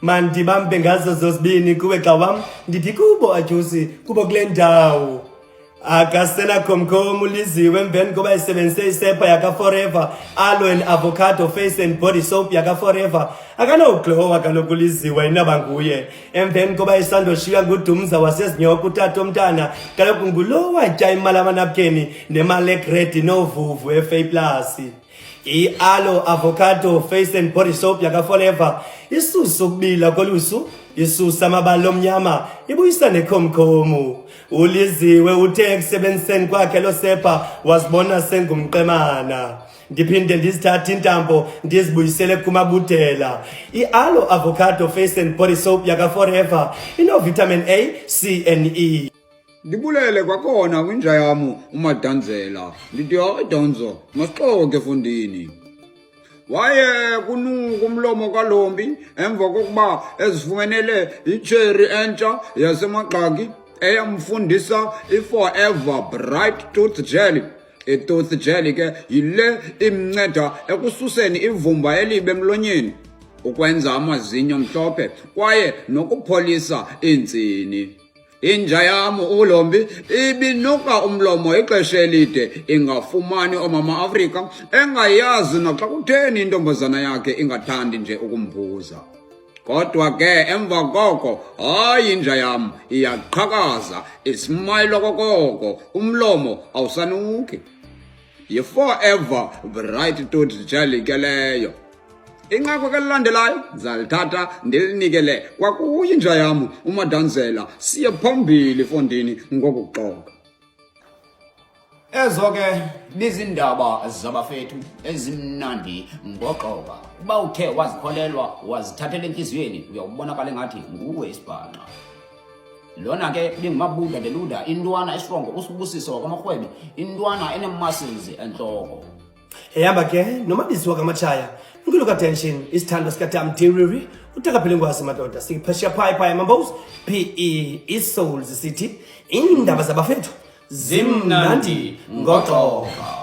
Mandi bambe ngazo zozibini kuwe xawam ndithi kubo atyusi kubo kule ndawo. Akasena khomkhomu liziwe emveni koba isebenzise isepa yaka Forever aloe and avocado face and body soap yaka Forever akanoglowa kaloku liziwe inaba nguye emveni koba isandoshiywa ngudumza wasezinyoka utata omntana kaloku ngulo watya imali amanapkeni nemali egredi novuvu eFA Plus. I-aloe avocado face and body soap yaka Forever isusa ukubila kolusu, isusa amabala omnyama, ibuyisa nekhomkhomu. Uliziwe uthe ekusebenziseni kwakhe lo sepa wazibona sengumqemana. Ndiphinde ndizithathe intambo ndizibuyisele kumabudela. I-aloe avocado face and body soap yaka Forever ino-vitamin A, C and E. Ndibulele kwakhona kwinja yamu uMadanzela. Ndithi hayi Donzo, masixoke efundini. Waye kunuka umlomo kaLombi emva kokuba ezifumenele icherry entsha yasemagxaki eyamfundisa iForever Bright Tooth Jelly. I-tooth jelly ke yile imnceda ekususeni ivumba elibe emlonyeni, ukwenza amazinyo mhlophe kwaye nokupholisa iintsini. Inja yam uLombi ibinuka umlomo ixesha elide ingafumani omama Afrika engayazi naxa kutheni intombazana yakhe ingathandi nje ukumbuza. Kodwa ke emva koko hayi inja yam iyaqhakaza, ismile okokoko, umlomo awusanuki. Yi-Forever Bright Tooth Jelly ke leyo. Inqaku ke lilandelayo zalithatha ndilinikele kwakuyo inja yam uMadanzela siye phambili efondini ngokuxoka. Ezo ke bizindaba zabafethu ezimnandi ngoxoka. Uba uthe wazikholelwa wazithathela enhliziyweni uyawubonakala ngathi nguwe isibhaqa. Lona ke bingumabuda deluda intwana esitrongo usibusiso kwamarhwebe, intwana enemuscles enhloko. Ehamba ke nomabisi wakamachaya ngiloka attention isithando sikaTamtiriri utakaphela ngwasi madoda siphesha phaya mambos PE is souls city indaba zabafethu Zimnandi ngoxoka.